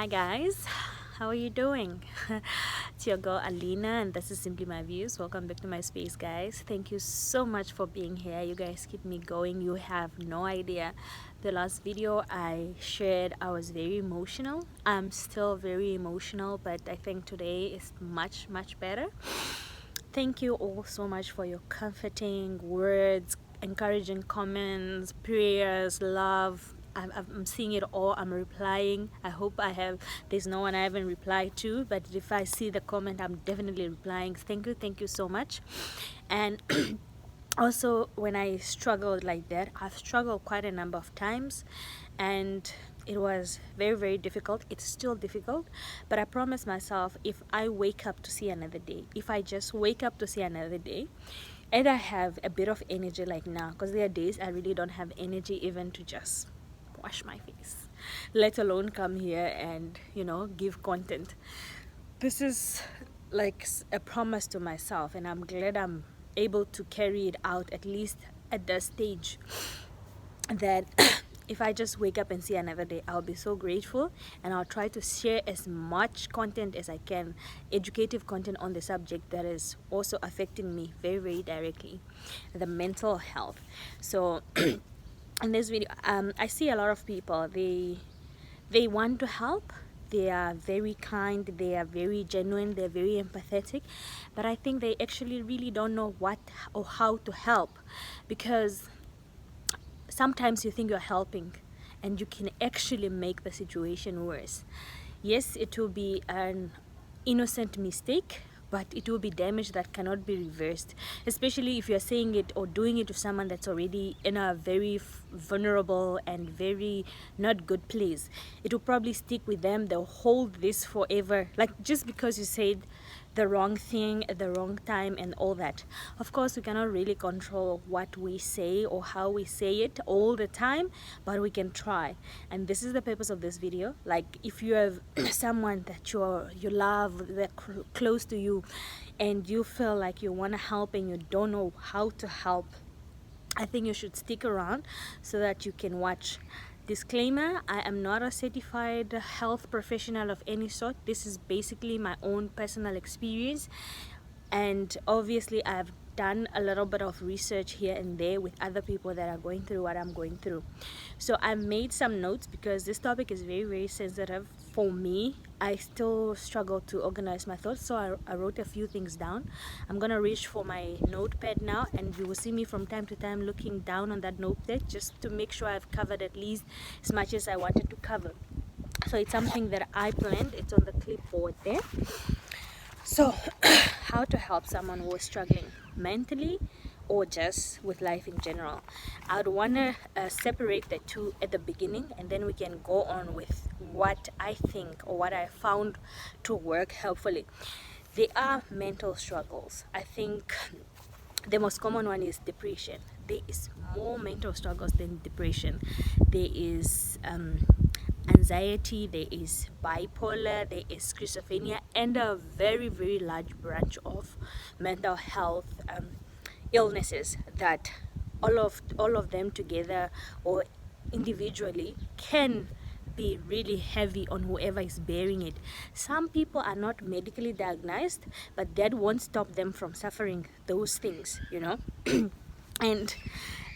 Hi guys, how are you doing? It's your girl Alina and this is Simply My Views. Welcome back to my space, guys. Thank you so much for being here. You guys keep me going. You have no idea. The last video I shared, I was very emotional. I'm still very emotional, but I think today is much better. Thank you all so much for your comforting words, encouraging comments, prayers, love. I'm seeing it all. I'm replying. I hope there's no one I haven't replied to, but if I see the comment, I'm definitely replying. Thank you so much. And also, when I struggled like that, I've struggled quite a number of times, and it was very difficult. It's still difficult, but I promised myself, if I wake up to see another day, if I just wake up to see another day, and I have a bit of energy like now, because there are days I really don't have energy even to just wash my face, let alone come here and give content. This is like a promise to myself, and I'm glad I'm able to carry it out, at least at this stage, that if I just wake up and see another day, I'll be so grateful, and I'll try to share as much content as I can, educative content on the subject that is also affecting me very directly, the mental health. So in this video, I see a lot of people, they want to help. They are very kind, they are very genuine, they're very empathetic, but I think they actually really don't know what or how to help, because sometimes you think you're helping and you can actually make the situation worse. Yes, it will be an innocent mistake, but it will be damage that cannot be reversed, especially if you're saying it or doing it to someone that's already in a very vulnerable and very not good place. It will probably stick with them. They'll hold this forever, like just because you said the wrong thing at the wrong time and all that. Of course, we cannot really control what we say or how we say it all the time, but we can try. And this is the purpose of this video. Like, if you have someone that you love, they're close to you, and you feel like you want to help and you don't know how to help, I think you should stick around so that you can watch. Disclaimer, I am not a certified health professional of any sort. This is basically my own personal experience, and obviously I've done a little bit of research here and there with other people that are going through what I'm going through. So I made some notes because this topic is very sensitive for me. I still struggle to organize my thoughts, so I wrote a few things down. I'm gonna reach for my notepad now, and you will see me from time to time looking down on that notepad just to make sure I've covered at least as much as I wanted to cover. So it's something that I planned. It's on the clipboard there. So how to help someone who is struggling mentally or just with life in general. I'd want to separate the two at the beginning, and then we can go on with what I think or what I found to work helpfully. There are mental struggles. I think the most common one is depression. There is more mental struggles than depression. There is anxiety, there is bipolar, there is schizophrenia, and a very large branch of mental health illnesses that all of them together or individually can be really heavy on whoever is bearing it. Some people are not medically diagnosed, but that won't stop them from suffering those things, and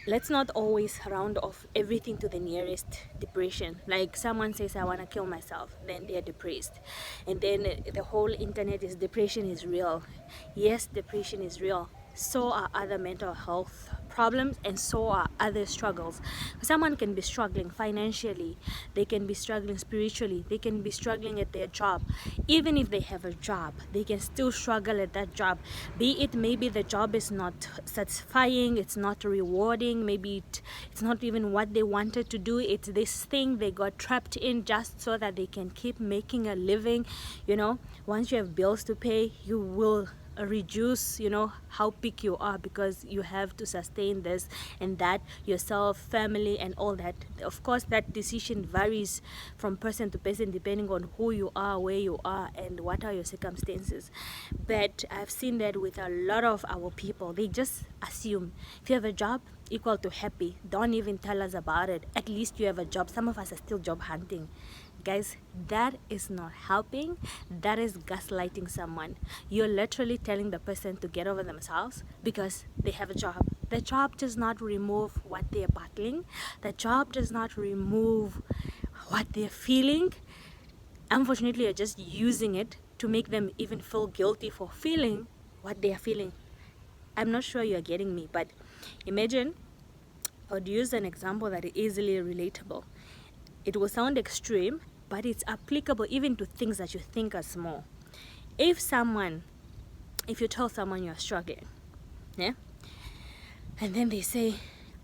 let's not always round off everything to the nearest depression. Like, someone says, I want to kill myself, then they're depressed, and then the whole internet is depression is real. Yes, depression is real. So are other mental health problems, and so are other struggles. Someone can be struggling financially, they can be struggling spiritually, they can be struggling at their job. Even if they have a job, they can still struggle at that job. Be it maybe the job is not satisfying, it's not rewarding, maybe it's not even what they wanted to do. It's this thing they got trapped in just so that they can keep making a living. Once you have bills to pay, you will reduce how big you are, because you have to sustain this and that, yourself, family, and all that. Of course, that decision varies from person to person depending on who you are, where you are, and what are your circumstances. But I've seen that with a lot of our people. They just assume if you have a job, equal to happy. Don't even tell us about it. At least you have a job. Some of us are still job hunting. Guys, that is not helping. That is gaslighting someone. You're literally telling the person to get over themselves because they have a job. The job does not remove what they're battling. The job does not remove what they're feeling. Unfortunately, you're just using it to make them even feel guilty for feeling what they are feeling. I'm not sure you're getting me, but imagine, I would use an example that is easily relatable. It will sound extreme, but it's applicable even to things that you think are small. If you tell someone you're struggling, yeah, and then they say,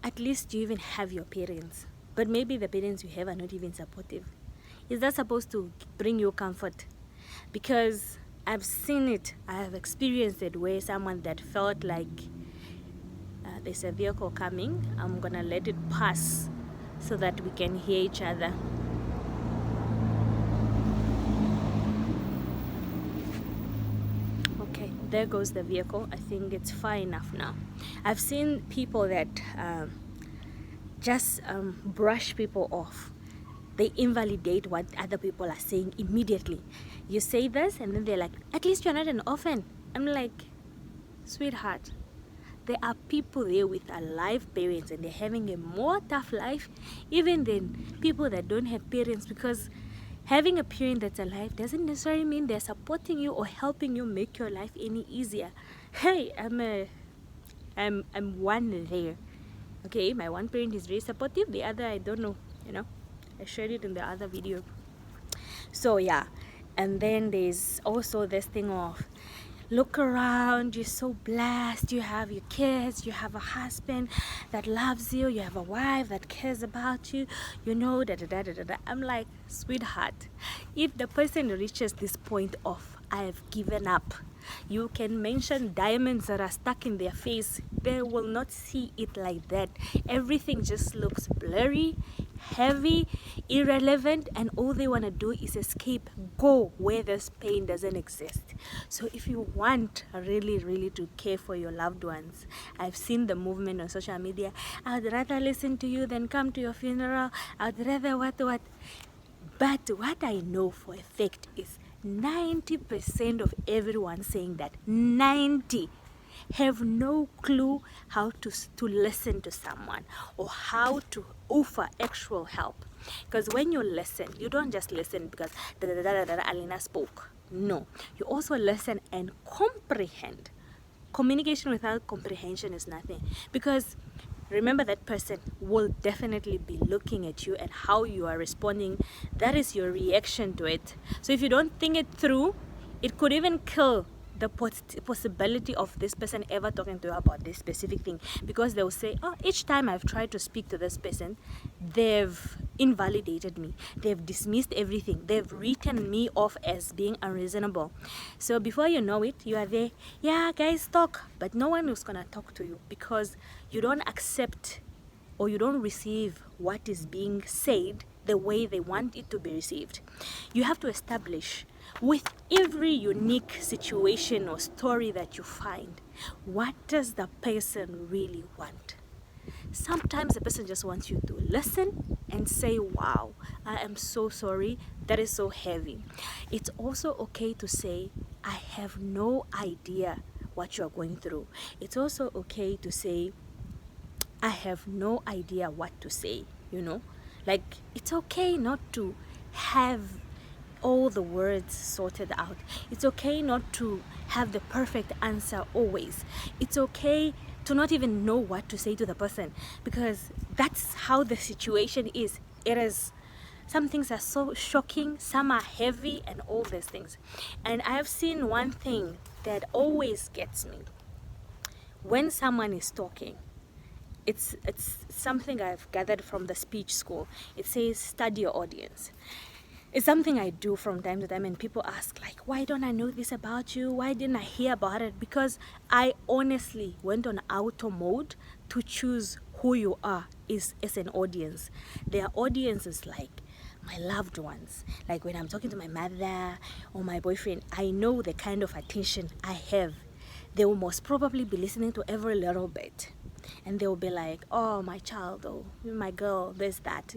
at least you even have your parents, but maybe the parents you have are not even supportive. Is that supposed to bring you comfort? Because I've seen it, I have experienced it, where someone that felt like there's a vehicle coming, I'm gonna let it pass so that we can hear each other. Okay, there goes the vehicle. I think it's far enough now. I've seen people that just brush people off. They invalidate what other people are saying immediately. You say this and then they're like, at least you're not an orphan. I'm like, sweetheart, there are people there with alive parents and they're having a more tough life even than people that don't have parents, because having a parent that's alive doesn't necessarily mean they're supporting you or helping you make your life any easier. Hey, I'm one there. Okay, my one parent is very supportive, the other I don't know, I shared it in the other video. So yeah, and then there's also this thing of, look around, you're so blessed, you have your kids, you have a husband that loves you, you have a wife that cares about you, I'm like, sweetheart, if the person reaches this point of I have given up, you can mention diamonds that are stuck in their face, they will not see it like that. Everything just looks blurry, heavy, irrelevant, and all they want to do is escape, go where this pain doesn't exist. So if you want really to care for your loved ones, I've seen the movement on social media, I'd rather listen to you than come to your funeral, I'd rather what. But what I know for a fact is 90% of everyone saying that, 90, have no clue how to listen to someone or how to offer actual help. Because when you listen, you don't just listen because Alina spoke. No, you also listen and comprehend. Communication without comprehension is nothing. Because remember, that person will definitely be looking at you and how you are responding. That is your reaction to it. So if you don't think it through, it could even kill the possibility of this person ever talking to you about this specific thing, because they'll say, oh, each time I've tried to speak to this person, they've invalidated me, they've dismissed everything, they've written me off as being unreasonable. So before you know it, you are there, yeah guys, talk, but no one is gonna talk to you because you don't accept or you don't receive what is being said the way they want it to be received. You have to establish with every unique situation or story that you find, what does the person really want? Sometimes the person just wants you to listen and say, wow, I am so sorry, that is so heavy. It's also okay to say, I have no idea what you're going through. It's also okay to say, I have no idea what to say, Like, it's okay not to have all the words sorted out. It's okay not to have the perfect answer always. It's okay to not even know what to say to the person, because that's how the situation is. It is, some things are so shocking, some are heavy, and all these things. And I've seen one thing that always gets me when someone is talking. It's something I've gathered from the speech school. It says, study your audience. It's something I do from time to time, and people ask, like, why don't I know this about you? Why didn't I hear about it? Because I honestly went on auto mode to choose who you are as an audience. Their audience is like my loved ones. Like when I'm talking to my mother or my boyfriend, I know the kind of attention I have. They will most probably be listening to every little bit. And they will be like, oh, my child, oh, my girl, this, that,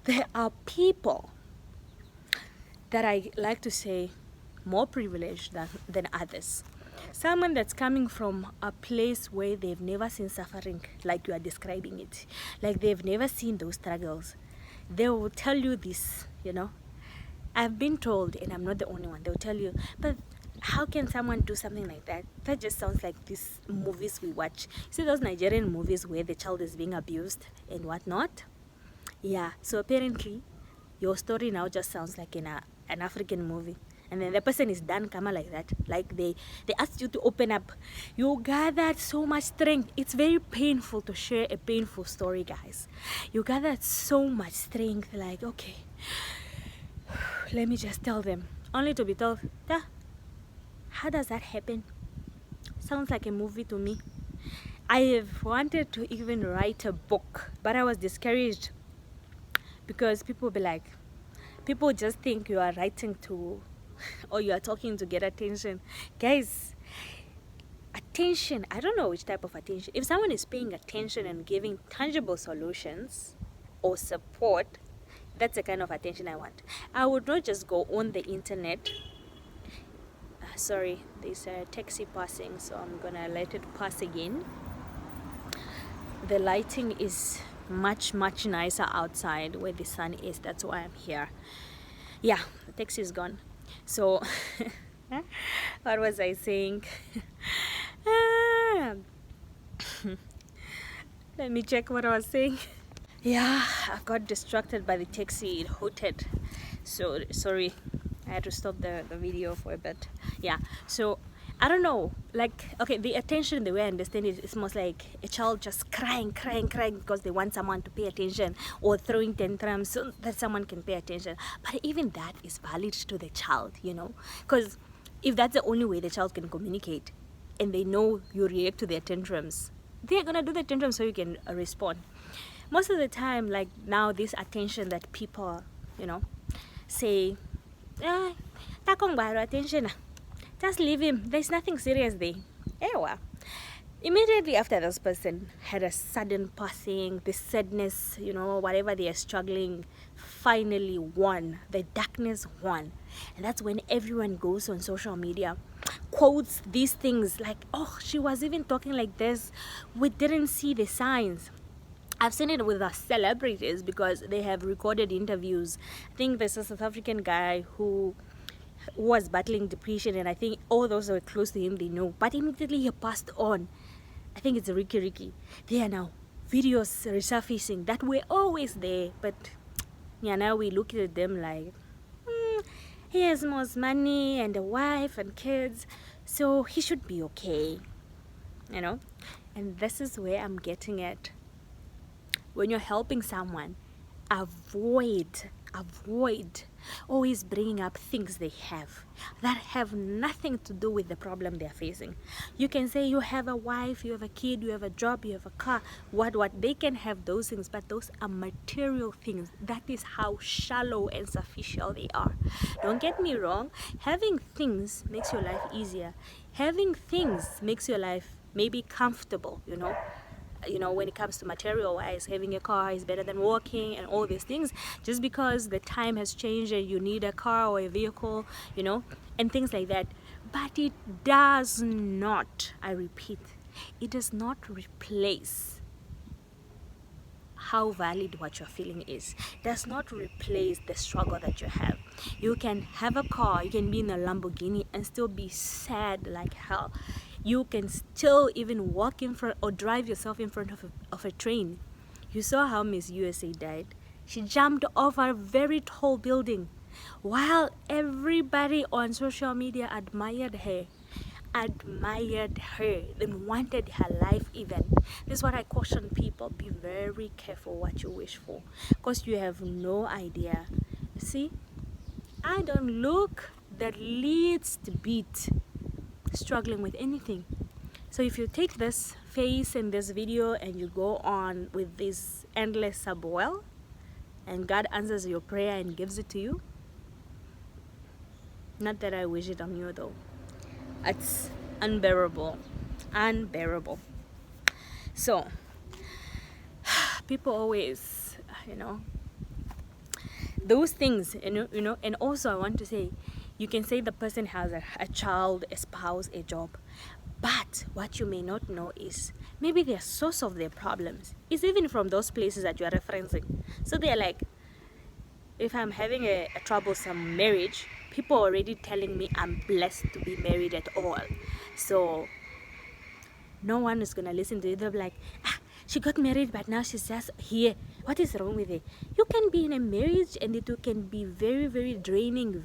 There are people that I like to say more privileged than others. Someone that's coming from a place where they've never seen suffering like you are describing it, like they've never seen those struggles. They will tell you this, you know. I've been told, and I'm not the only one, they'll tell you, but how can someone do something like that? That just sounds like these movies we watch. See those Nigerian movies where the child is being abused and whatnot? Yeah, so apparently your story now just sounds like an African movie. And then the person is done kama like that. Like they asked you to open up. You gathered so much strength. It's very painful to share a painful story, guys. You gathered so much strength, like, okay, let me just tell them. Only to be told, yeah, how does that happen? Sounds like a movie to me. I have wanted to even write a book, but I was discouraged because people be like, people just think you are writing to, or you are talking to get attention. Guys, attention, I don't know which type of attention. If someone is paying attention and giving tangible solutions or support, that's the kind of attention I want. I would not just go on the internet. Sorry, there's a taxi passing, so I'm gonna let it pass again. The lighting is much nicer outside where the sun is. That's why I'm here. Yeah, the taxi is gone. So what was I saying? Let me check what I was saying. Yeah, I got distracted by the taxi. It hooted. So sorry, I had to stop the video for a bit. Yeah, so I don't know, like, okay, the attention, the way I understand it, it's most like a child just crying because they want someone to pay attention, or throwing tantrums so that someone can pay attention. But even that is valid to the child, you know, because if that's the only way the child can communicate and they know you react to their tantrums, they're gonna do the tantrums so you can respond. Most of the time, like now, this attention that people, you know, say, takong baro attention, just leave him, there's nothing serious there. Ewa. Immediately after this person had a sudden passing, the sadness, you know, whatever they are struggling, finally won. The darkness won. And that's when everyone goes on social media, quotes these things like, oh, she was even talking like this. We didn't see the signs. I've seen it with the celebrities because they have recorded interviews. I think there's a South African guy who was battling depression, and I think all those who were close to him, they know. But immediately he passed on. I think it's Ricky. There are now videos resurfacing that were always there, but yeah, now we look at them like, he has most money and a wife and kids, so he should be okay, you know. And this is where I'm getting at. When you're helping someone, avoid always bringing up things they have that have nothing to do with the problem they're facing. You can say you have a wife, you have a kid, you have a job, you have a car, what they can have those things, but those are material things. That is how shallow and superficial they are. Don't get me wrong, having things makes your life easier. Having things makes your life maybe comfortable, you know, when it comes to material wise. Having a car is better than walking and all these things, just because the time has changed and you need a car or a vehicle, you know, and things like that. But it does not, I repeat, it does not replace how valid what you're feeling is. It does not replace the struggle that you have. You can have a car, you can be in a Lamborghini and still be sad like hell. You can still even walk in front or drive yourself in front of a train. You saw how Miss USA died. She jumped off a very tall building while everybody on social media admired her, and wanted her life even. This is what I caution people. Be very careful what you wish for, because you have no idea. See, I don't look the least bit struggling with anything. So if you take this face in this video and you go on with this endless subwell, and God answers your prayer and gives it to you, not that I wish it on you though, it's unbearable. So people always, you know, those things, and also I want to say, you can say the person has a child, a spouse, a job, but what you may not know is maybe the source of their problems is even from those places that you are referencing. So they're like, if I'm having a troublesome marriage, people are already telling me I'm blessed to be married at all. So no one is gonna listen to it. They'll be like, she got married, but now she's just here. What is wrong with it? You can be in a marriage and it can be very, very draining,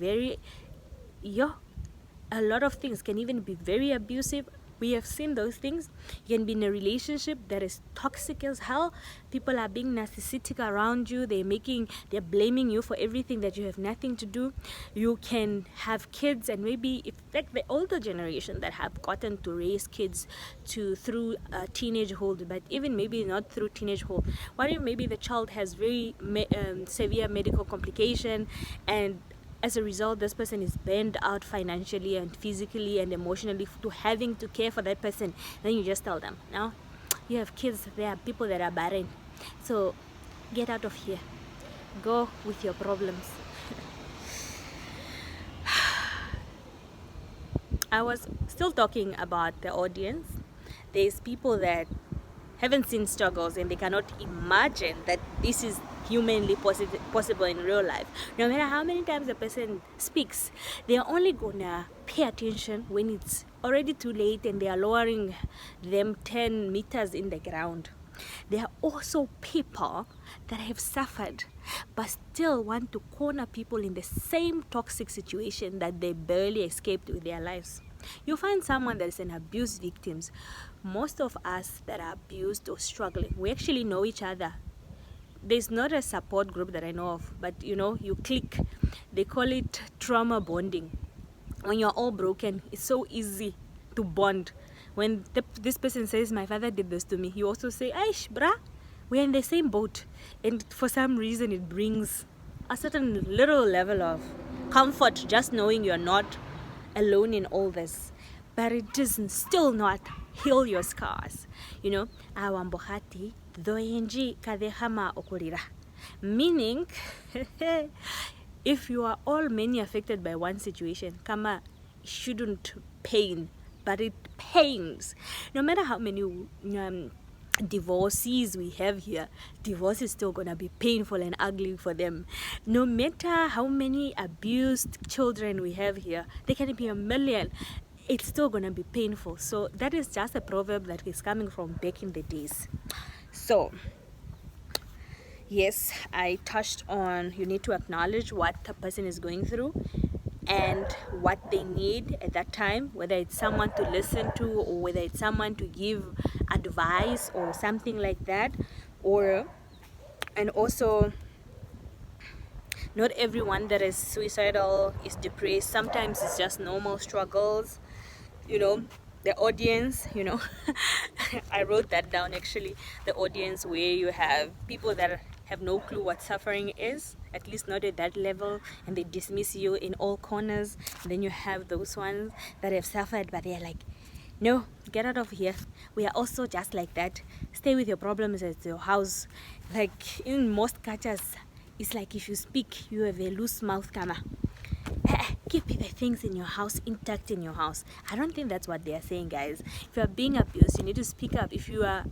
a lot of things can even be very abusive. We have seen those things. You can be in a relationship that is toxic as hell. People are being narcissistic around you. They're blaming you for everything that you have nothing to do. You can have kids, and maybe it's like the older generation that have gotten to raise kids through teenagehood, but even maybe not through teenagehood. What if maybe the child has very severe medical complication, and as a result, this person is burned out financially and physically and emotionally to having to care for that person. Then you just tell them, no, you have kids, there are people that are barren. So get out of here. Go with your problems. I was still talking about the audience. There's people that haven't seen struggles and they cannot imagine that this is humanly possible in real life. No matter how many times a person speaks, they are only gonna pay attention when it's already too late and they are lowering them 10 meters in the ground. There are also people that have suffered but still want to corner people in the same toxic situation that they barely escaped with their lives. You find someone that is an abuse victim. Most of us that are abused or struggling, we actually know each other. There's not a support group that I know of, but you click. They call it trauma bonding. When you're all broken, it's so easy to bond. When this person says, my father did this to me, you also say, aish, brah, we're in the same boat. And for some reason, it brings a certain little level of comfort just knowing you're not alone in all this. But it doesn't still not heal your scars. Awambohati doenji kadehama okurira. Meaning, if you are all many affected by one situation, kama shouldn't pain, but it pains. No matter how many divorcees we have here, divorce is still gonna be painful and ugly for them. No matter how many abused children we have here, they can be 1 million. It's still gonna be painful. So that is just a proverb that is coming from back in the days. So yes, I touched on you need to acknowledge what a person is going through and what they need at that time, whether it's someone to listen to or whether it's someone to give advice or something like that. And also, not everyone that is suicidal is depressed. Sometimes it's just normal struggles. The audience, I wrote that down actually. The audience where you have people that have no clue what suffering is, at least not at that level, and they dismiss you in all corners. And then you have those ones that have suffered, but they're like, no, get out of here. We are also just like that. Stay with your problems at your house. Like in most cultures, it's like if you speak, you have a loose mouth, kama. Keep the things in your house intact in your house. I don't think that's what they are saying, guys. If you are being abused, you need to speak up. If you are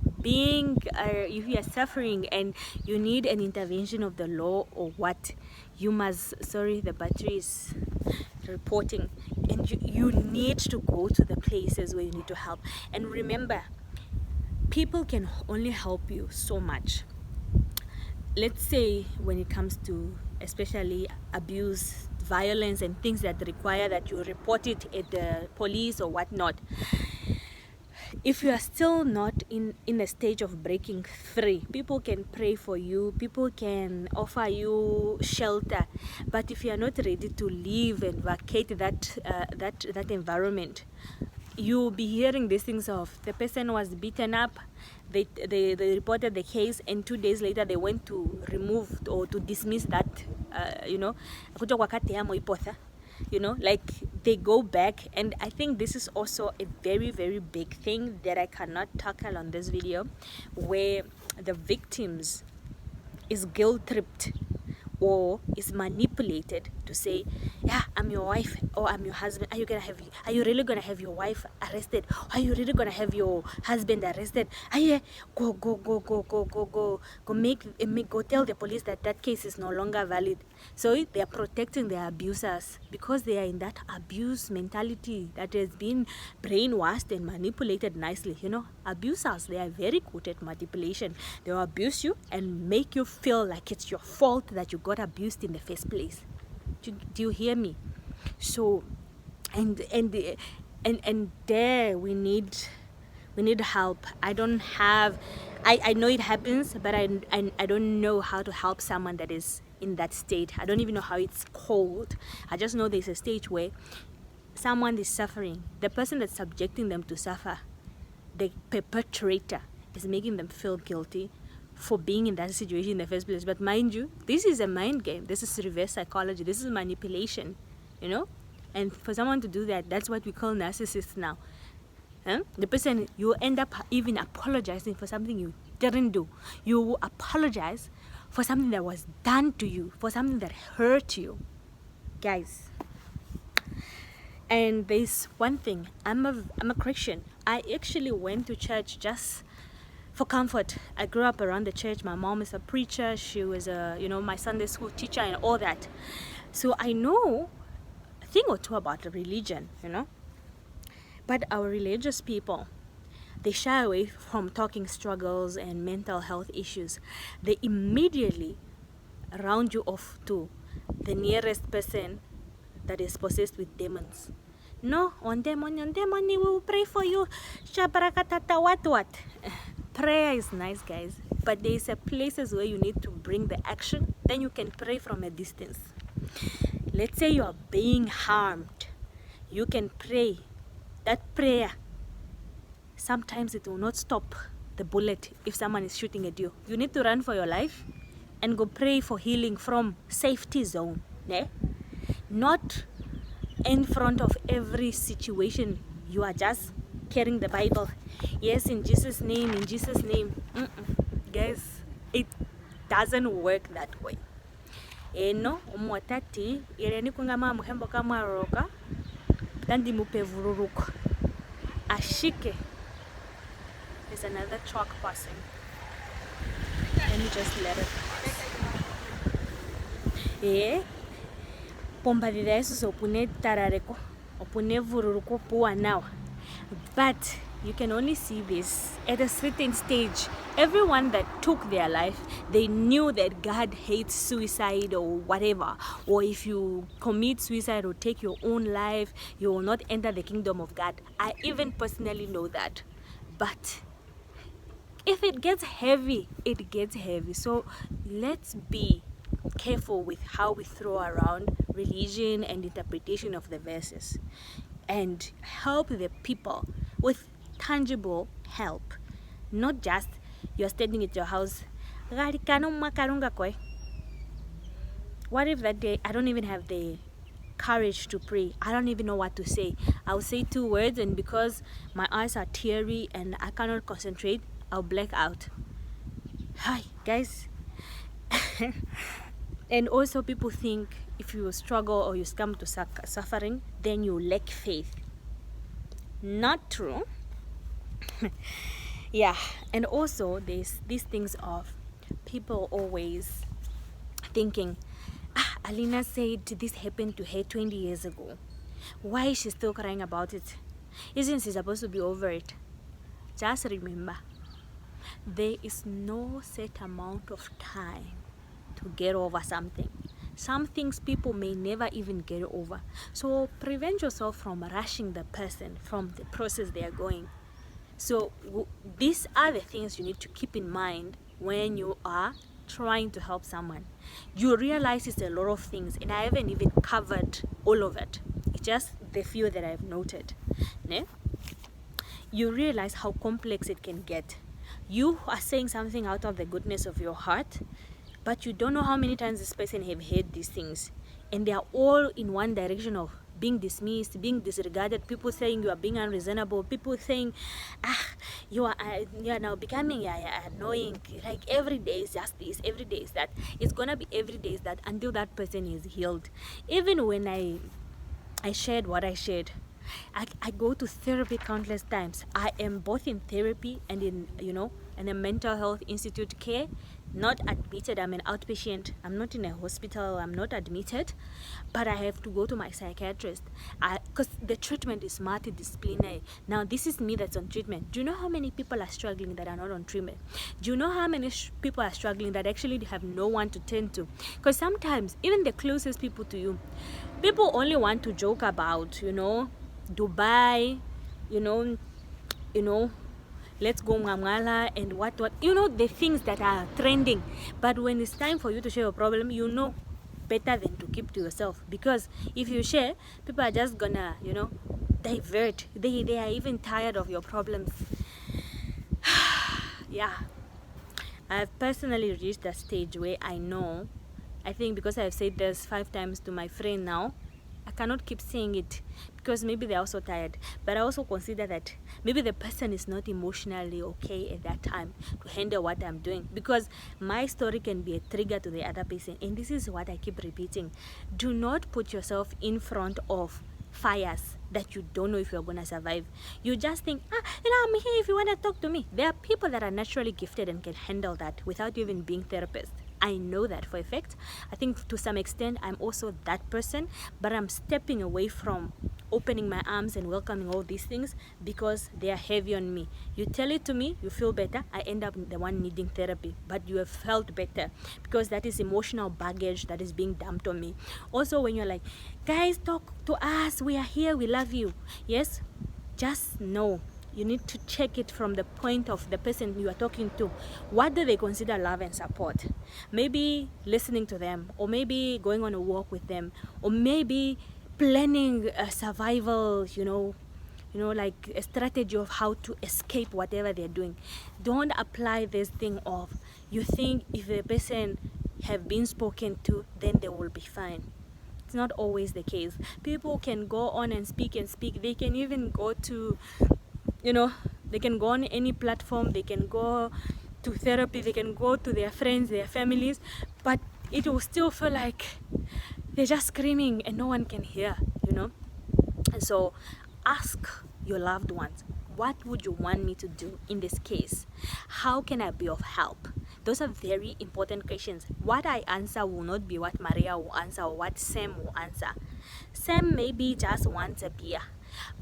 suffering and you need an intervention of the law or what, you must, sorry, the battery is reporting, and you need to go to the places where you need to help. And remember, people can only help you so much. Let's say when it comes to especially abuse, violence and things that require that you report it at the police or whatnot, if you are still not in a stage of breaking free, people can pray for you, people can offer you shelter, but if you are not ready to leave and vacate that environment, you'll be hearing these things of the person was beaten up, they reported the case, and 2 days later they went to remove or to dismiss that like they go back. And I think this is also a very, very big thing that I cannot tackle on this video, where the victims is guilt tripped or is manipulated to say, yeah, I'm your wife or I'm your husband. Are you really gonna have your wife arrested? Are you really gonna have your husband arrested? Go tell the police that case is no longer valid. So they are protecting their abusers because they are in that abuse mentality that has been brainwashed and manipulated nicely. Abusers, they are very good at manipulation. They will abuse you and make you feel like it's your fault that you got abused in the first place. Do you hear me? So, and there we need help. I know it happens, but I don't know how to help someone that is in that state. I don't even know how it's called. I just know there's a stage where someone is suffering. The person that's subjecting them to suffer, the perpetrator, is making them feel guilty for being in that situation in the first place. But mind you, this is a mind game. This is reverse psychology. This is manipulation, And for someone to do that, that's what we call narcissists now. The person, you end up even apologizing for something you didn't do. You apologize for something that was done to you, for something that hurt you. Guys. And there's one thing. I'm a Christian. I actually went to church just for comfort. I grew up around the church. My mom is a preacher. She was my Sunday school teacher and all that. So I know a thing or two about religion, But our religious people, they shy away from talking struggles and mental health issues. They immediately round you off to the nearest person that is possessed with demons. No, on demon, we will pray for you. Shabarakatata, what? Prayer is nice, guys, but there's places where you need to bring the action. Then you can pray from a distance. Let's say you are being harmed. You can pray. That prayer, sometimes it will not stop the bullet if someone is shooting at you. You need to run for your life and go pray for healing from safety zone. Not in front of every situation. You are just carrying the Bible. Yes, in Jesus' name, in Jesus' name. Guys, it doesn't work that way. Umwatati, ireni kungama muhembo kama roka, tandi mupevururuko. Ashike. There's another truck passing. Let me just let it pass. Pomba vida eso so opune tarareko, opune vururuko puwa now. But you can only see this at a certain stage. Everyone that took their life, they knew that God hates suicide or whatever. Or if you commit suicide or take your own life, you will not enter the kingdom of God. I even personally know that. But if it gets heavy, it gets heavy. So let's be careful with how we throw around religion and interpretation of the verses, and help the people with tangible help, not just you're standing at your house. What if that day I don't even have the courage to pray? I don't even know what to say. I'll say 2 words, and because my eyes are teary and I cannot concentrate, I'll black out. Hi guys. And also people think if you struggle or you succumb to suffering, then you lack faith. Not true. Yeah. And also there's these things of people always thinking, Alina said this happened to her 20 years ago. Why is she still crying about it? Isn't she supposed to be over it? Just remember, there is no set amount of time to get over something. Some things people may never even get over. So prevent yourself from rushing the person from the process they are going. So these are the things you need to keep in mind when you are trying to help someone. You realize it's a lot of things, and I haven't even covered all of it. It's just the few that I've noted. You realize how complex it can get. You are saying something out of the goodness of your heart, but you don't know how many times this person have heard these things, and they are all in one direction of being dismissed, being disregarded, people saying you are being unreasonable, people saying, you are now becoming annoying. Like every day is just this, every day is that. It's gonna be every day is that until that person is healed. Even when I shared what I shared, I go to therapy countless times. I am both in therapy and in a mental health institute care. Not admitted. I'm an outpatient. I'm not in a hospital. I'm not admitted, but I have to go to my psychiatrist because the treatment is multidisciplinary. Now this is me that's on treatment. Do you know how many people are struggling that are not on treatment? Do you know how many people are struggling that actually have no one to turn to? Because sometimes even the closest people to you, people only want to joke about, Dubai, let's go Mwamwala and what, the things that are trending. But when it's time for you to share your problem, better than to keep to yourself. Because if you share, people are just gonna, divert. They are even tired of your problems. Yeah. I've personally reached that stage where I think because I've said this 5 times to my friend now, I cannot keep saying it because maybe they're also tired. But I also consider that maybe the person is not emotionally okay at that time to handle what I'm doing, because my story can be a trigger to the other person. And this is what I keep repeating. Do not put yourself in front of fires that you don't know if you're going to survive. You just think, I'm here if you want to talk to me. There are people that are naturally gifted and can handle that without even being therapists. I know that for a fact. I think to some extent I'm also that person, but I'm stepping away from opening my arms and welcoming all these things because they are heavy on me. You tell it to me, you feel better, I end up the one needing therapy, but you have felt better because that is emotional baggage that is being dumped on me. Also, when you're like, guys, talk to us, we are here, we love you. Yes, just know you need to check it from the point of the person you are talking to. What do they consider love and support? Maybe listening to them, or maybe going on a walk with them, or maybe planning a survival, like a strategy of how to escape whatever they're doing. Don't apply this thing of you think if the person have been spoken to, then they will be fine. It's not always the case. People can go on and speak. They can even go to they can go on any platform, they can go to therapy, they can go to their friends, their families, but it will still feel like they're just screaming and no one can hear, And so ask your loved ones, what would you want me to do in this case? How can I be of help? Those are very important questions. What I answer will not be what Maria will answer or what Sam will answer. Sam maybe just wants a beer.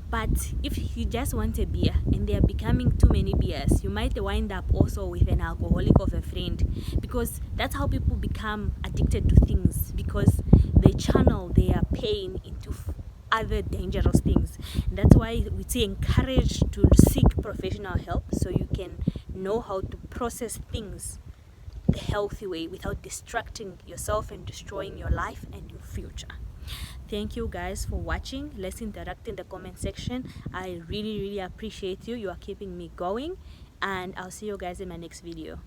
But if you just want a beer and they are becoming too many beers, you might wind up also with an alcoholic of a friend, because that's how people become addicted to things, because they channel their pain into other dangerous things. And that's why we say encourage to seek professional help so you can know how to process things the healthy way without distracting yourself and destroying your life and your future. Thank you guys for watching. Let's interact in the comment section. I really appreciate you. You are keeping me going, and I'll see you guys in my next video.